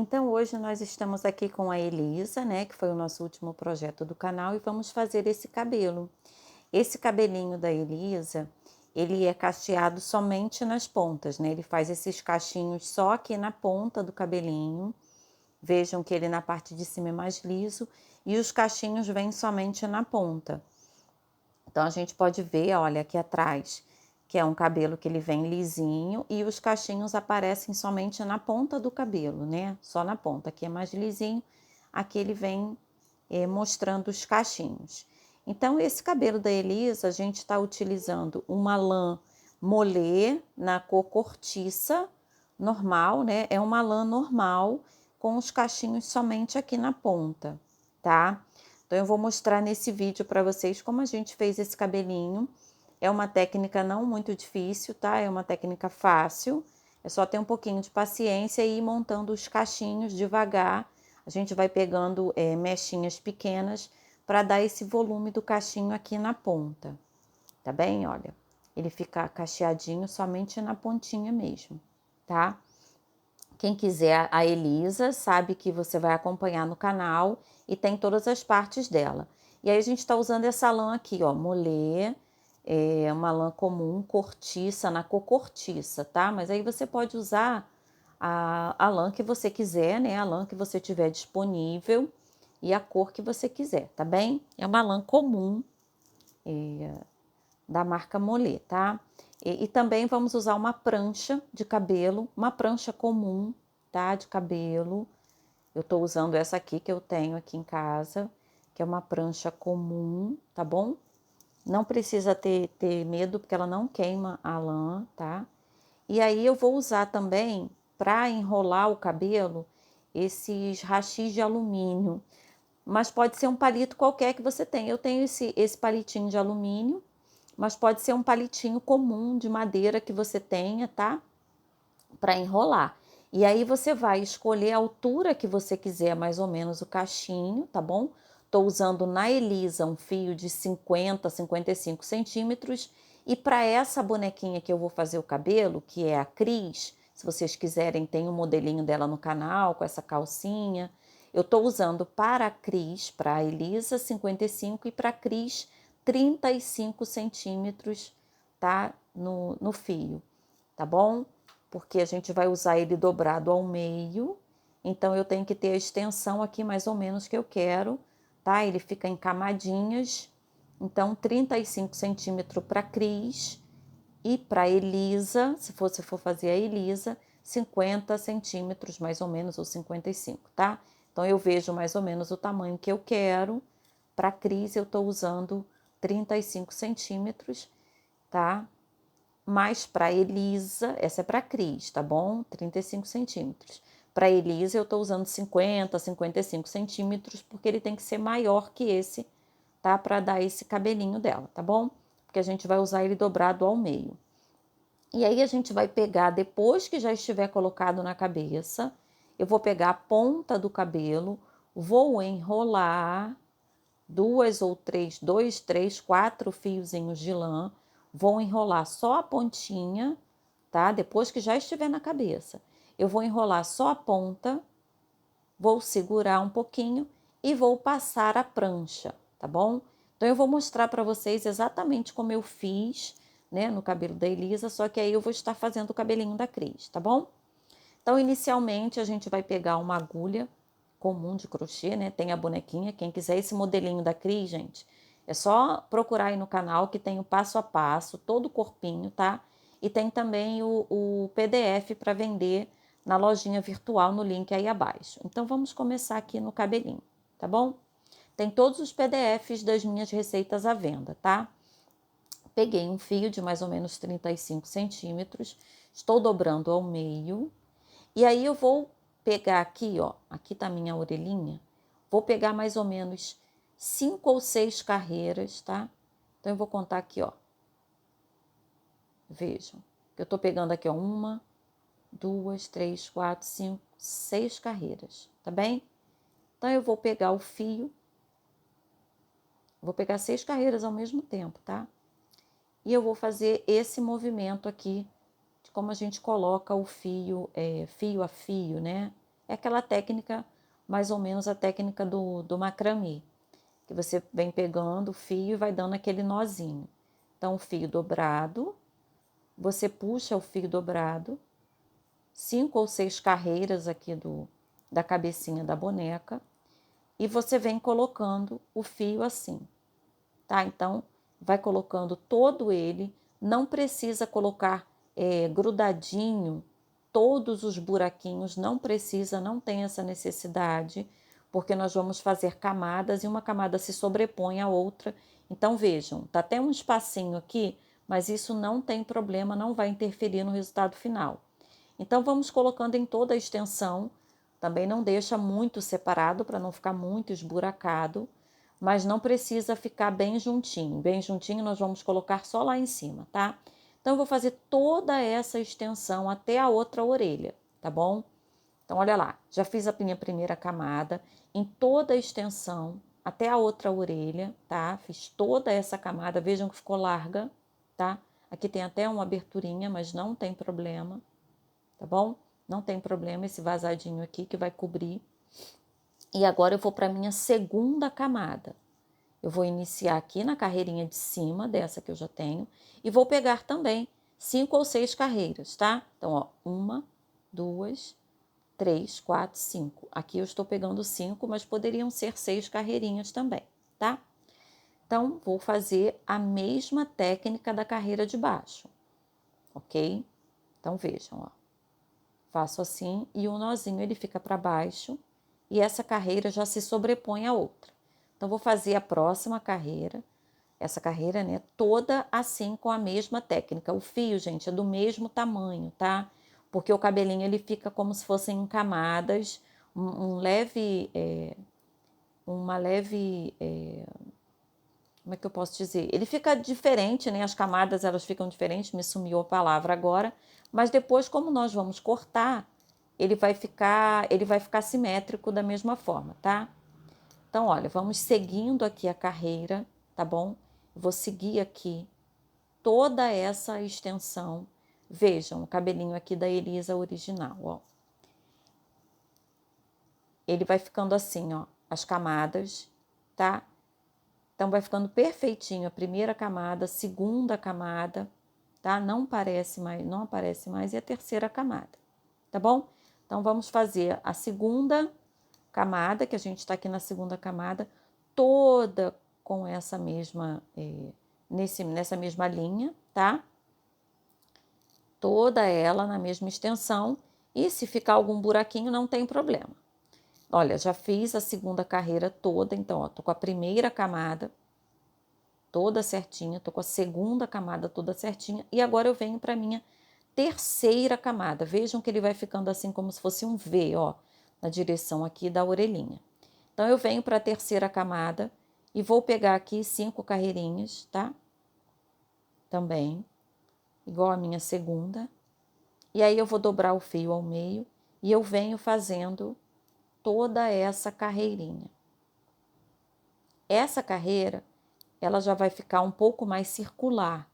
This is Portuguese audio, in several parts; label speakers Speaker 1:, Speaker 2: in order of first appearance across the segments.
Speaker 1: Então hoje nós estamos aqui com a Elisa, né, que foi o nosso último projeto do canal e vamos fazer esse cabelo. Esse cabelinho da Elisa, ele é cacheado somente nas pontas, né? Ele faz esses cachinhos só aqui na ponta do cabelinho. Vejam que ele na parte de cima é mais liso e os cachinhos vêm somente na ponta. Então a gente pode ver, olha, aqui atrás, que é um cabelo que ele vem lisinho e os cachinhos aparecem somente na ponta do cabelo, né? Só na ponta. Aqui é mais lisinho, aqui ele vem mostrando os cachinhos. Então esse cabelo da Elisa, a gente está utilizando uma lã molê na cor cortiça, normal, né? É uma lã normal com os cachinhos somente aqui na ponta, tá? Então eu vou mostrar nesse vídeo para vocês como a gente fez esse cabelinho. É uma técnica não muito difícil, tá? É uma técnica fácil. É só ter um pouquinho de paciência e ir montando os cachinhos devagar. A gente vai pegando mechinhas pequenas para dar esse volume do cachinho aqui na ponta, tá bem? Olha, ele fica cacheadinho somente na pontinha mesmo, tá? Quem quiser a Elisa sabe que você vai acompanhar no canal e tem todas as partes dela. E aí a gente está usando essa lã aqui, ó, molê, é uma lã comum, cortiça, na cor cortiça, tá? Mas aí você pode usar a lã que você quiser, né? A lã que você tiver disponível e a cor que você quiser, tá bem? É uma lã comum, da marca Molê, tá? E também vamos usar uma prancha de cabelo, uma prancha comum, tá? De cabelo. Eu tô usando essa aqui que eu tenho aqui em casa, que é uma prancha comum, tá bom? Não precisa ter medo, porque ela não queima a lã, tá? E aí eu vou usar também, para enrolar o cabelo, esses rachis de alumínio. Mas pode ser um palito qualquer que você tenha. Eu tenho esse palitinho de alumínio, mas pode ser um palitinho comum de madeira que você tenha, tá? Para enrolar. E aí você vai escolher a altura que você quiser, mais ou menos o cachinho, tá bom? Tô usando na Elisa um fio de 50, 55 centímetros. E para essa bonequinha que eu vou fazer o cabelo, que é a Cris, se vocês quiserem, tem um modelinho dela no canal com essa calcinha. Eu tô usando para a Cris, para a Elisa 55 e para a Cris 35 centímetros, tá? No fio, tá bom? Porque a gente vai usar ele dobrado ao meio, então eu tenho que ter a extensão aqui mais ou menos que eu quero, tá? Ele fica em camadinhas, então 35 centímetros para Cris e para Elisa, se você for fazer a Elisa, 50 centímetros mais ou menos, ou 55, tá? Então eu vejo mais ou menos o tamanho que eu quero. Para Cris eu estou usando 35 centímetros, tá? Mas para Elisa, essa é para Cris, tá bom? 35 centímetros. Para Elisa eu tô usando 50, 55 centímetros, porque ele tem que ser maior que esse, tá? Para dar esse cabelinho dela, tá bom? Porque a gente vai usar ele dobrado ao meio. E aí a gente vai pegar, depois que já estiver colocado na cabeça, eu vou pegar a ponta do cabelo, vou enrolar dois, três, quatro fiozinhos de lã, vou enrolar só a pontinha, tá? Depois que já estiver na cabeça, eu vou enrolar só a ponta, vou segurar um pouquinho e vou passar a prancha, tá bom? Então eu vou mostrar para vocês exatamente como eu fiz, né, no cabelo da Elisa, só que aí eu vou estar fazendo o cabelinho da Cris, tá bom? Então, inicialmente, a gente vai pegar uma agulha comum de crochê, né? Tem a bonequinha. Quem quiser esse modelinho da Cris, gente, é só procurar aí no canal que tem o passo a passo, todo o corpinho, tá? E tem também o PDF para vender na lojinha virtual no link aí abaixo. Então, vamos começar aqui no cabelinho, tá bom? Tem todos os PDFs das minhas receitas à venda, tá? Peguei um fio de mais ou menos 35 centímetros, estou dobrando ao meio. E aí eu vou pegar aqui, ó, aqui tá a minha orelhinha, vou pegar mais ou menos 5 ou 6 carreiras, tá? Então eu vou contar aqui, ó. Vejam, eu tô pegando aqui, ó, 1, 2, 3, 4, 5, 6 carreiras, tá bem? Então eu vou pegar o fio, vou pegar 6 carreiras ao mesmo tempo, tá? E eu vou fazer esse movimento aqui, de como a gente coloca o fio, fio a fio, né? É aquela técnica, mais ou menos a técnica do macramê, que você vem pegando o fio e vai dando aquele nozinho. Então, o fio dobrado, você puxa o fio dobrado, 5 ou 6 carreiras aqui da cabecinha da boneca, e você vem colocando o fio assim, tá? Então, vai colocando todo ele, não precisa colocar grudadinho todos os buraquinhos, não precisa, não tem essa necessidade, porque nós vamos fazer camadas e uma camada se sobrepõe à outra. Então, vejam, tá até um espacinho aqui, mas isso não tem problema, não vai interferir no resultado final. Então, vamos colocando em toda a extensão, também não deixa muito separado para não ficar muito esburacado, mas não precisa ficar bem juntinho. Bem juntinho nós vamos colocar só lá em cima, tá? Então, eu vou fazer toda essa extensão até a outra orelha, tá bom? Então, olha lá, já fiz a minha primeira camada em toda a extensão até a outra orelha, tá? Fiz toda essa camada, vejam que ficou larga, tá? Aqui tem até uma aberturinha, mas não tem problema, tá bom? Não tem problema esse vazadinho aqui que vai cobrir. E agora eu vou para minha segunda camada. Eu vou iniciar aqui na carreirinha de cima dessa que eu já tenho e vou pegar também 5 ou 6 carreiras, tá? Então, ó, 1, 2, 3, 4, 5. Aqui eu estou pegando 5, mas poderiam ser 6 carreirinhas também, tá? Então, vou fazer a mesma técnica da carreira de baixo, ok? Então, vejam, ó. Faço assim e o nozinho ele fica para baixo e essa carreira já se sobrepõe à outra. Então, vou fazer a próxima carreira, essa carreira, né, toda assim com a mesma técnica. O fio, gente, é do mesmo tamanho, tá? Porque o cabelinho ele fica como se fossem em camadas, uma leve, como é que eu posso dizer? Ele fica diferente, né? As camadas elas ficam diferentes, me sumiu a palavra agora, mas depois, como nós vamos cortar, ele vai ficar simétrico da mesma forma, tá? Então, olha, vamos seguindo aqui a carreira, tá bom? Vou seguir aqui toda essa extensão. Vejam o cabelinho aqui da Elisa original, ó. Ele vai ficando assim, ó, as camadas, tá? Então, vai ficando perfeitinho a primeira camada, a segunda camada, tá? Não aparece mais, e a terceira camada, tá bom? Então, vamos fazer a segunda camada, que a gente está aqui na segunda camada, toda com essa mesma, nessa mesma linha, tá? Toda ela na mesma extensão, e se ficar algum buraquinho, não tem problema. Olha, já fiz a segunda carreira toda, então, ó, tô com a primeira camada toda certinha, tô com a segunda camada toda certinha, e agora eu venho para minha terceira camada. Vejam que ele vai ficando assim como se fosse um V, ó, na direção aqui da orelhinha. Então, eu venho para a terceira camada e vou pegar aqui 5 carreirinhas, tá? Também, igual a minha segunda. E aí, eu vou dobrar o fio ao meio e eu venho fazendo toda essa carreirinha. Essa carreira, ela já vai ficar um pouco mais circular,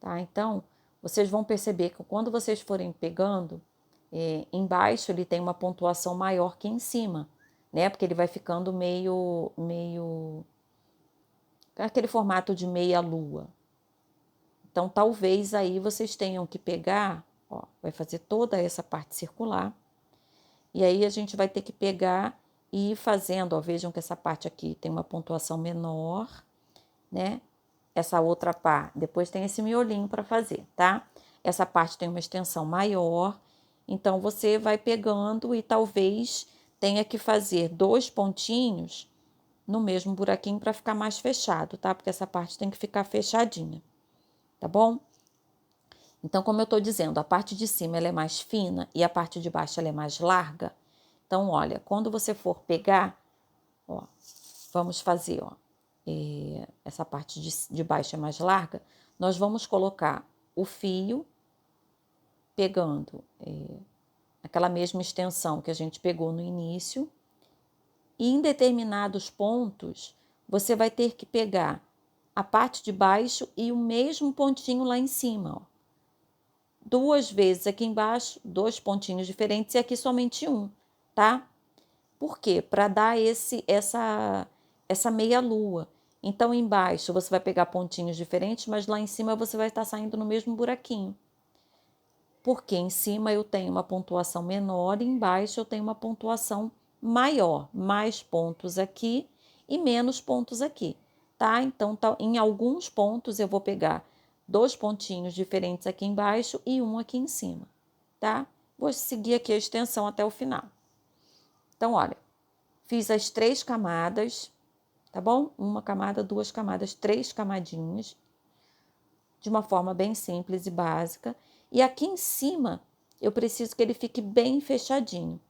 Speaker 1: tá? Então, vocês vão perceber que quando vocês forem pegando, embaixo ele tem uma pontuação maior que em cima, né? Porque ele vai ficando meio aquele formato de meia lua. Então, talvez aí vocês tenham que pegar, ó, vai fazer toda essa parte circular, e aí a gente vai ter que pegar e ir fazendo, ó, vejam que essa parte aqui tem uma pontuação menor, né? Essa outra parte, depois tem esse miolinho para fazer, tá? Essa parte tem uma extensão maior, então você vai pegando e talvez tenha que fazer 2 pontinhos no mesmo buraquinho para ficar mais fechado, tá? Porque essa parte tem que ficar fechadinha, tá bom? Então, como eu tô dizendo, a parte de cima ela é mais fina e a parte de baixo ela é mais larga. Então, olha, quando você for pegar, ó, vamos fazer, ó, essa parte de baixo é mais larga, nós vamos colocar o fio pegando aquela mesma extensão que a gente pegou no início, e em determinados pontos você vai ter que pegar a parte de baixo e o mesmo pontinho lá em cima, ó. 2 vezes aqui embaixo, 2 pontinhos diferentes e aqui somente um, tá? Por quê? Para dar essa meia lua. Então, embaixo você vai pegar pontinhos diferentes, mas lá em cima você vai estar saindo no mesmo buraquinho. Porque em cima eu tenho uma pontuação menor e embaixo eu tenho uma pontuação maior. Mais pontos aqui e menos pontos aqui, tá? Então, em alguns pontos eu vou pegar 2 pontinhos diferentes aqui embaixo e um aqui em cima, tá? Vou seguir aqui a extensão até o final. Então, olha, fiz as 3 camadas, tá bom? 1 camada, 2 camadas, 3 camadinhas, de uma forma bem simples e básica. E aqui em cima, eu preciso que ele fique bem fechadinho.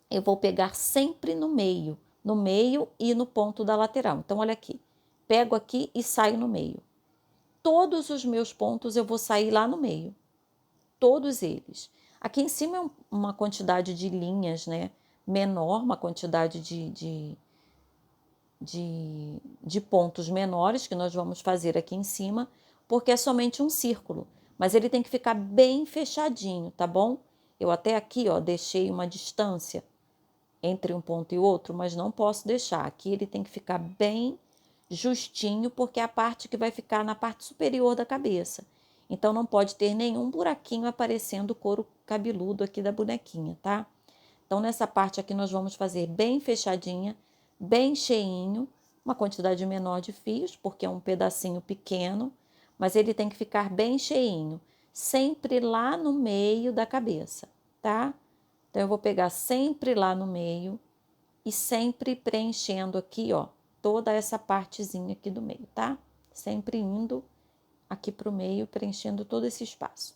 Speaker 1: Eu vou pegar sempre no meio e no ponto da lateral. Então, olha aqui, pego aqui e saio no meio. Todos os meus pontos eu vou sair lá no meio, todos eles. Aqui em cima é uma quantidade de linhas, né? Menor, uma quantidade de pontos menores que nós vamos fazer aqui em cima, porque é somente um círculo, mas ele tem que ficar bem fechadinho, tá bom? Eu até aqui, ó, deixei uma distância entre um ponto e outro, mas não posso deixar. Aqui ele tem que ficar bem justinho, porque é a parte que vai ficar na parte superior da cabeça. Então não pode ter nenhum buraquinho aparecendo o couro cabeludo aqui da bonequinha, tá? Então nessa parte aqui nós vamos fazer bem fechadinha, bem cheinho, uma quantidade menor de fios, porque é um pedacinho pequeno, mas ele tem que ficar bem cheinho, sempre lá no meio da cabeça, tá? Então, eu vou pegar sempre lá no meio e sempre preenchendo aqui, ó, toda essa partezinha aqui do meio, tá? Sempre indo aqui pro meio, preenchendo todo esse espaço.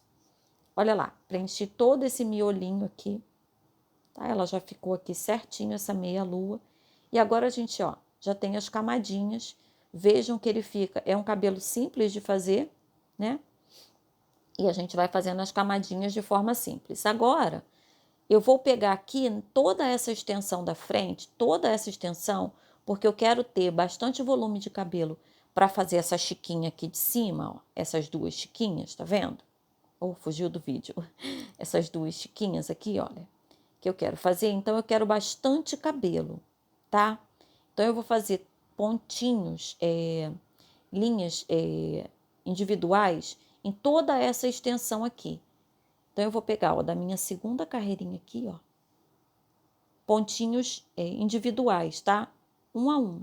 Speaker 1: Olha lá, preenchi todo esse miolinho aqui, tá? Ela já ficou aqui certinho, essa meia lua. E agora a gente, ó, já tem as camadinhas. Vejam que ele fica, é um cabelo simples de fazer, né? E a gente vai fazendo as camadinhas de forma simples. Agora, eu vou pegar aqui toda essa extensão da frente, toda essa extensão, porque eu quero ter bastante volume de cabelo para fazer essa chiquinha aqui de cima, ó, essas 2 chiquinhas, tá vendo? Ou fugiu do vídeo. Essas 2 chiquinhas aqui, olha, que eu quero fazer. Então, eu quero bastante cabelo, tá? Então, eu vou fazer pontinhos, linhas individuais em toda essa extensão aqui. Então, eu vou pegar, ó, da minha segunda carreirinha aqui, ó, pontinhos individuais, tá? Um a um,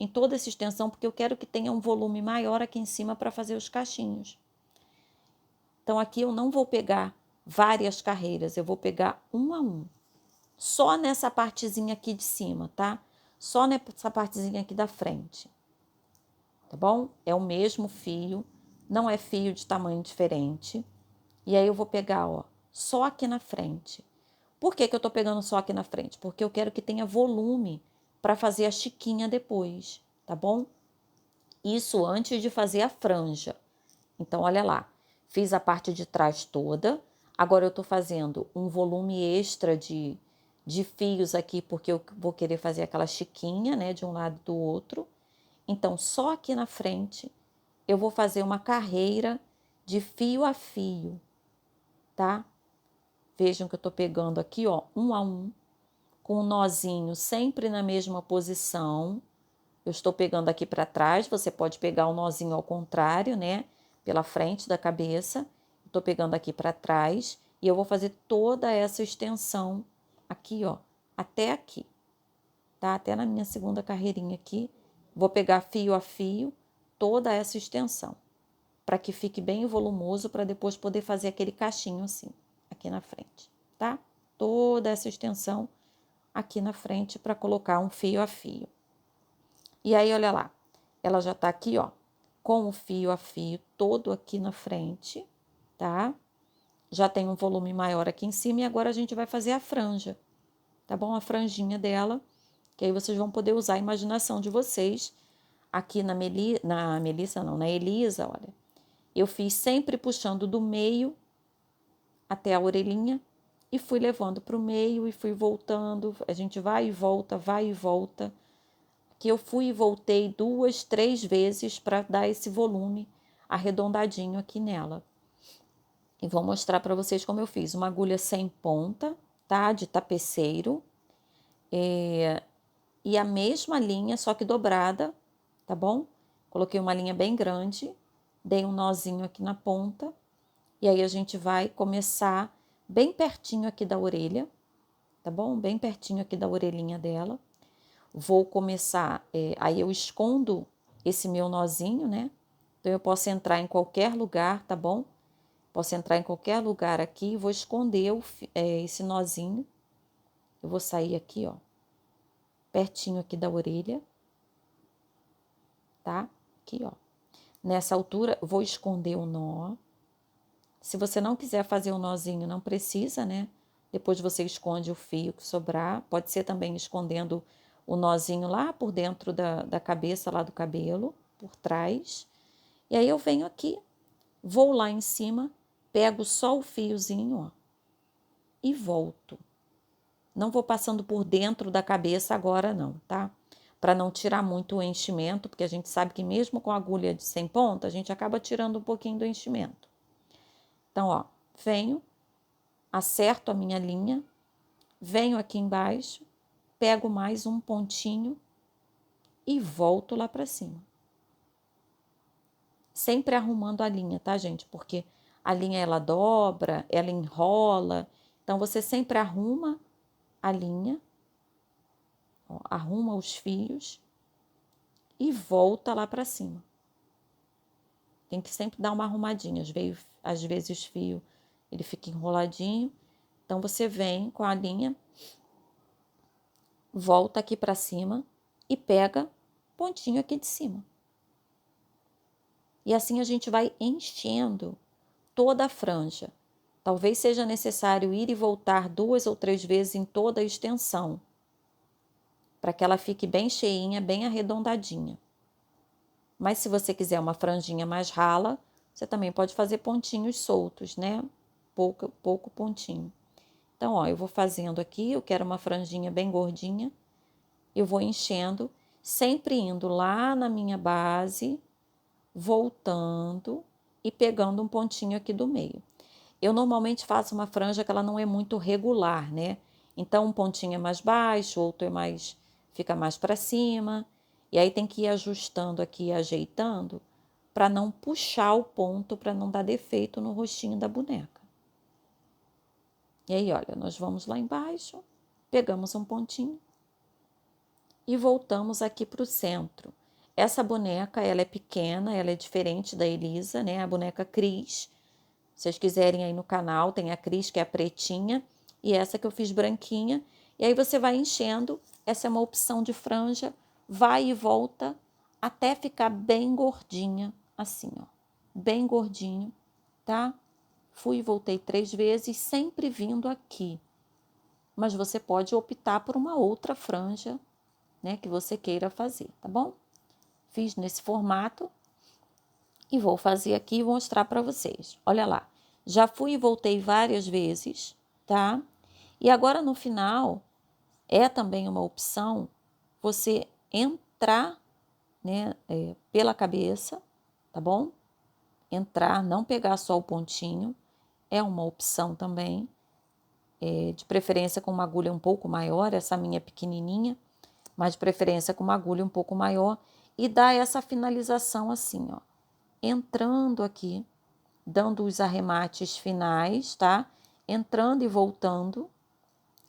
Speaker 1: em toda essa extensão, porque eu quero que tenha um volume maior aqui em cima para fazer os cachinhos. Então, aqui eu não vou pegar várias carreiras, eu vou pegar um a um. Só nessa partezinha aqui de cima, tá? Só nessa partezinha aqui da frente. Tá bom? É o mesmo fio, não é fio de tamanho diferente. E aí eu vou pegar, ó, só aqui na frente. Por que que eu tô pegando só aqui na frente? Porque eu quero que tenha volume para fazer a chiquinha depois, tá bom? Isso antes de fazer a franja. Então, olha lá, fiz a parte de trás toda. Agora eu tô fazendo um volume extra de fios aqui, porque eu vou querer fazer aquela chiquinha, né, de um lado e do outro. Então, só aqui na frente, eu vou fazer uma carreira de fio a fio, tá? Vejam que eu tô pegando aqui, ó, um a um, com o nozinho sempre na mesma posição. Eu estou pegando aqui para trás, você pode pegar o nozinho ao contrário, né? Pela frente da cabeça. Estou pegando aqui para trás e eu vou fazer toda essa extensão aqui, ó, até aqui, tá? Até na minha segunda carreirinha aqui. Vou pegar fio a fio toda essa extensão, para que fique bem volumoso, para depois poder fazer aquele cachinho assim, aqui na frente, tá? Toda essa extensão aqui na frente para colocar um fio a fio. E aí, olha lá, ela já tá aqui, ó, com o fio a fio todo aqui na frente, tá? Já tem um volume maior aqui em cima e agora a gente vai fazer a franja, tá bom? A franjinha dela, que aí vocês vão poder usar a imaginação de vocês. Aqui na Melissa não, na Elisa, olha, eu fiz sempre puxando do meio até a orelhinha e fui levando para o meio e fui voltando. A gente vai e volta, vai e volta. Que eu fui e voltei 2, 3 vezes para dar esse volume arredondadinho aqui nela. E vou mostrar para vocês como eu fiz. Uma agulha sem ponta, tá? De tapeceiro. E a mesma linha, só que dobrada, tá bom? Coloquei uma linha bem grande, dei um nozinho aqui na ponta, e aí a gente vai começar bem pertinho aqui da orelha, tá bom? Bem pertinho aqui da orelhinha dela. Vou começar, aí eu escondo esse meu nozinho, né? Então eu posso entrar em qualquer lugar, tá bom? Posso entrar em qualquer lugar aqui, vou esconder esse nozinho. Eu vou sair aqui, ó, pertinho aqui da orelha, tá? Aqui, ó. Nessa altura, vou esconder o nó. Se você não quiser fazer o nozinho, não precisa, né? Depois você esconde o fio que sobrar. Pode ser também escondendo o nozinho lá por dentro da cabeça, lá do cabelo, por trás. E aí eu venho aqui, vou lá em cima, pego só o fiozinho, ó, e volto. Não vou passando por dentro da cabeça agora não, tá? Para não tirar muito o enchimento, porque a gente sabe que mesmo com agulha de 100 ponta, a gente acaba tirando um pouquinho do enchimento. Então, ó, venho, acerto a minha linha, venho aqui embaixo, pego mais um pontinho e volto lá para cima. Sempre arrumando a linha, tá, gente? Porque a linha, ela dobra, ela enrola. Então, você sempre arruma a linha, ó, arruma os fios e volta lá para cima. Tem que sempre dar uma arrumadinha. Às vezes o fio ele fica enroladinho. Então, você vem com a linha, volta aqui para cima e pega pontinho aqui de cima. E assim a gente vai enchendo toda a franja. Talvez seja necessário ir e voltar 2 ou 3 vezes em toda a extensão, para que ela fique bem cheinha, bem arredondadinha. Mas se você quiser uma franjinha mais rala, você também pode fazer pontinhos soltos, né? Pouco pontinho. Então, ó, eu vou fazendo aqui, eu quero uma franjinha bem gordinha, eu vou enchendo, sempre indo lá na minha base, voltando e pegando um pontinho aqui do meio. Eu normalmente faço uma franja que ela não é muito regular, né? Então, um pontinho é mais baixo, outro fica mais para cima. E aí tem que ir ajustando aqui, ajeitando, para não puxar o ponto, para não dar defeito no rostinho da boneca. E aí, olha, nós vamos lá embaixo, pegamos um pontinho e voltamos aqui para o centro. Essa boneca, ela é pequena, ela é diferente da Elisa, né? A boneca Cris. Se vocês quiserem aí no canal, tem a Cris, que é a pretinha, e essa que eu fiz branquinha. E aí você vai enchendo, essa é uma opção de franja, vai e volta até ficar bem gordinha, assim, ó. Bem gordinho, tá? Fui e voltei 3 vezes, sempre vindo aqui. Mas você pode optar por uma outra franja, né, que você queira fazer, tá bom? Fiz nesse formato e vou fazer aqui e mostrar para vocês. Olha lá, já fui e voltei várias vezes, tá? E agora no final é também uma opção você entrar, né, pela cabeça, tá bom? Entrar, não pegar só o pontinho, é uma opção também. De preferência com uma agulha um pouco maior, essa minha pequenininha, mas de preferência com uma agulha um pouco maior, e dar essa finalização assim, ó, entrando aqui, dando os arremates finais, tá? Entrando e voltando.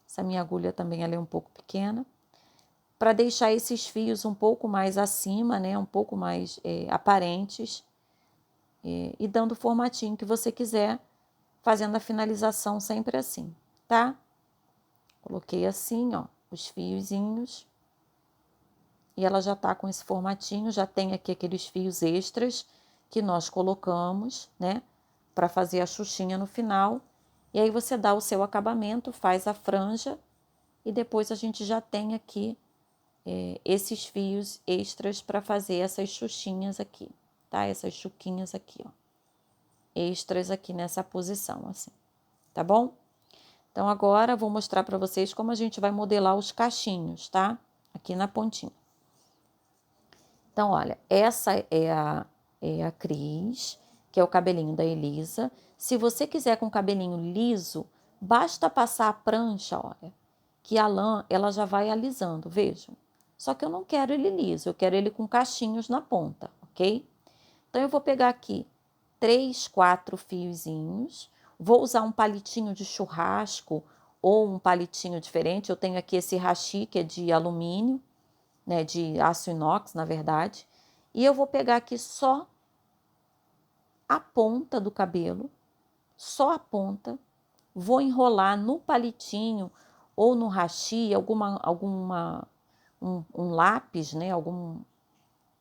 Speaker 1: Essa minha agulha também ela é um pouco pequena, para deixar esses fios um pouco mais acima, né? Um pouco mais aparentes, e dando o formatinho que você quiser, fazendo a finalização sempre assim, tá? Coloquei assim, ó, os fiozinhos. E ela já tá com esse formatinho, já tem aqui aqueles fios extras que nós colocamos, né? Para fazer a xuxinha no final. E aí você dá o seu acabamento, faz a franja e depois a gente já tem aqui esses fios extras para fazer essas xuxinhas aqui, tá? Essas chuquinhas aqui, ó. Extras aqui nessa posição, assim, tá bom? Então agora vou mostrar para vocês como a gente vai modelar os cachinhos, tá? Aqui na pontinha. Então, olha, essa é a Cris, que é o cabelinho da Elisa. Se você quiser com cabelinho liso, Basta passar a prancha, olha, que a lã ela já vai alisando, vejam. Só que eu não quero ele liso, eu quero ele com cachinhos na ponta, ok? Então eu vou pegar aqui 3, 4 fiozinhos, vou usar um palitinho de churrasco ou um palitinho diferente. Eu tenho aqui esse hashi que é de alumínio, né, de aço inox, na verdade. E eu vou pegar aqui só a ponta do cabelo, só a ponta, vou enrolar no palitinho ou no hashi, um lápis, né, algum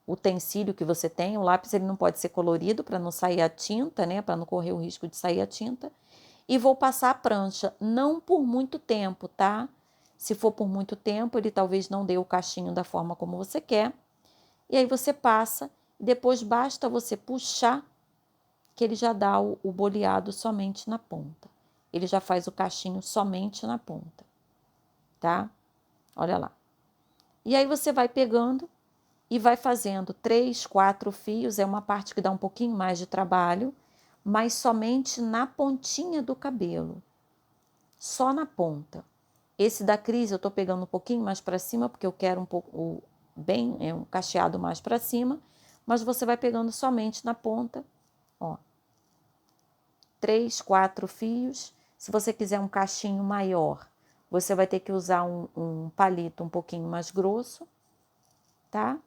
Speaker 1: utensílio que você tem. O lápis ele não pode ser colorido para não sair a tinta, né, para não correr o risco de sair a tinta. E vou passar a prancha, não por muito tempo, tá? Se for por muito tempo, ele talvez não dê o cachinho da forma como você quer. E aí você passa, depois basta você puxar, que ele já dá o boleado somente na ponta. Ele já faz o cachinho somente na ponta, tá? Olha lá. E aí você vai pegando e vai fazendo 3, 4 fios, é uma parte que dá um pouquinho mais de trabalho, mas somente na pontinha do cabelo, só na ponta. Esse da Cris eu tô pegando um pouquinho mais para cima, porque eu quero um pouco, um cacheado mais para cima, mas você vai pegando somente na ponta, ó. 3, 4 fios. Se você quiser um cachinho maior, você vai ter que usar um palito um pouquinho mais grosso, tá?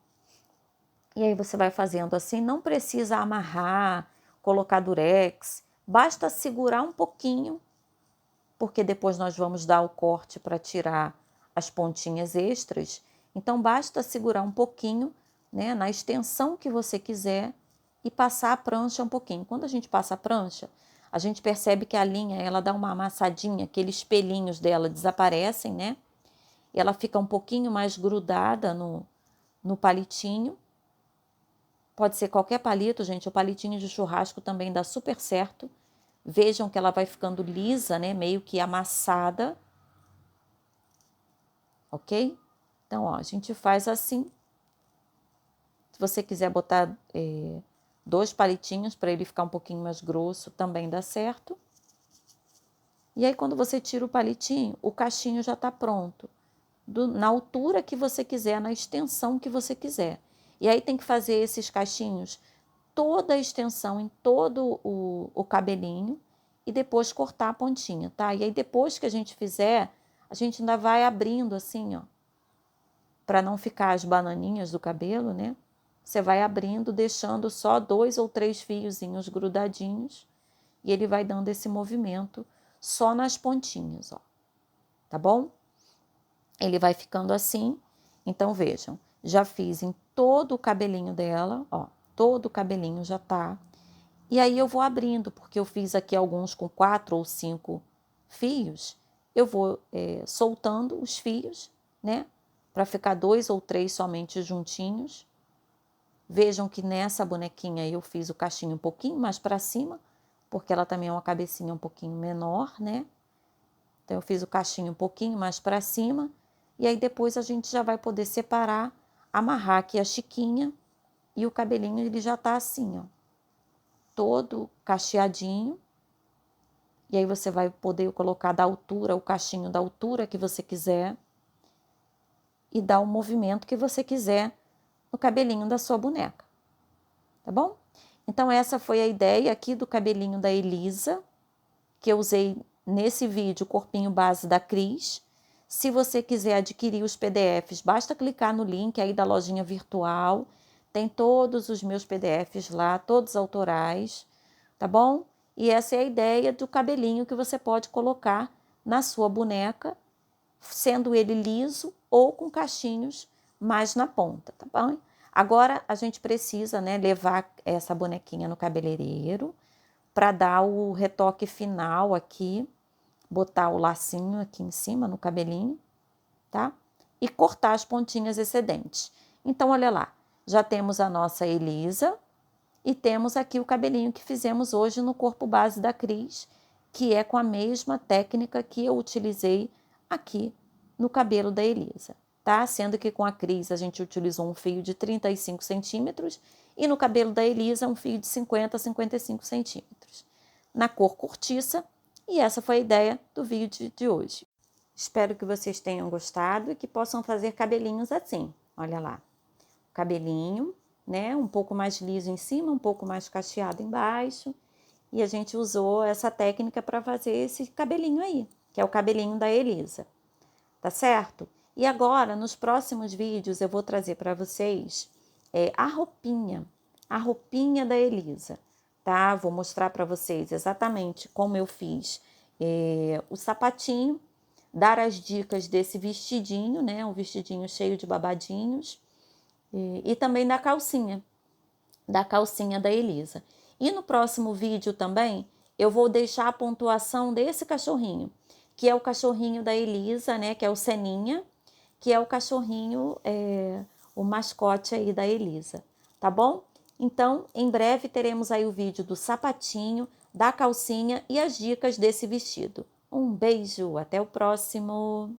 Speaker 1: E aí você vai fazendo assim, não precisa amarrar, colocar durex, basta segurar um pouquinho, porque depois nós vamos dar o corte para tirar as pontinhas extras. Então basta segurar um pouquinho, né, na extensão que você quiser e passar a prancha um pouquinho. Quando a gente passa a prancha, a gente percebe que a linha, ela dá uma amassadinha, aqueles pelinhos dela desaparecem, né? E ela fica um pouquinho mais grudada no palitinho. Pode ser qualquer palito, gente. O palitinho de churrasco também dá super certo. Vejam que ela vai ficando lisa, né? Meio que amassada. Ok? Então, ó, a gente faz assim. Se você quiser botar 2 palitinhos para ele ficar um pouquinho mais grosso, também dá certo. E aí, quando você tira o palitinho, o cachinho já está pronto. Na altura que você quiser, na extensão que você quiser. E aí tem que fazer esses cachinhos toda a extensão em todo o cabelinho e depois cortar a pontinha, tá? E aí depois que a gente fizer, a gente ainda vai abrindo assim, ó, para não ficar as bananinhas do cabelo, né? Você vai abrindo, deixando só 2 ou 3 fiozinhos grudadinhos e ele vai dando esse movimento só nas pontinhas, ó. Tá bom? Ele vai ficando assim. Então vejam, já fiz em todo o cabelinho dela, ó, todo o cabelinho já tá. E aí eu vou abrindo, porque eu fiz aqui alguns com 4 ou 5 fios, eu vou soltando os fios, né? Para ficar 2 ou 3 somente juntinhos. Vejam que nessa bonequinha eu fiz o cachinho um pouquinho mais para cima, porque ela também é uma cabecinha um pouquinho menor, né? Então eu fiz o cachinho um pouquinho mais para cima, e aí depois a gente já vai poder separar, amarrar aqui a chiquinha, e o cabelinho ele já tá assim, ó, todo cacheadinho. E aí você vai poder colocar da altura, o cachinho da altura que você quiser e dar o movimento que você quiser no cabelinho da sua boneca, tá bom? Então essa foi a ideia aqui do cabelinho da Elisa, que eu usei nesse vídeo, o corpinho base da Cris. Se você quiser adquirir os PDFs, basta clicar no link aí da lojinha virtual, tem todos os meus PDFs lá, todos autorais, tá bom? E essa é a ideia do cabelinho que você pode colocar na sua boneca, sendo ele liso ou com cachinhos mais na ponta, tá bom? Agora a gente precisa, né, levar essa bonequinha no cabeleireiro para dar o retoque final aqui, botar o lacinho aqui em cima no cabelinho, tá? E cortar as pontinhas excedentes. Então, olha lá, já temos a nossa Elisa e temos aqui o cabelinho que fizemos hoje no corpo base da Cris, que é com a mesma técnica que eu utilizei aqui no cabelo da Elisa, tá? Sendo que com a Cris a gente utilizou um fio de 35 centímetros e no cabelo da Elisa um fio de 50 a 55 centímetros. Na cor cortiça, E essa foi a ideia do vídeo de hoje. Espero que vocês tenham gostado e que possam fazer cabelinhos assim. Olha lá, cabelinho, né? Um pouco mais liso em cima, um pouco mais cacheado embaixo. E a gente usou essa técnica para fazer esse cabelinho aí, que é o cabelinho da Elisa, tá certo? E agora, nos próximos vídeos, eu vou trazer para vocês a roupinha da Elisa, tá? Vou mostrar para vocês exatamente como eu fiz o sapatinho, dar as dicas desse vestidinho, né? Um vestidinho cheio de babadinhos, e também da calcinha da Elisa. E no próximo vídeo também eu vou deixar a pontuação desse cachorrinho, que é o cachorrinho da Elisa, né? Que é o Seninha, que é o cachorrinho, o mascote aí da Elisa, tá bom? Então, em breve teremos aí o vídeo do sapatinho, da calcinha e as dicas desse vestido. Um beijo, até o próximo!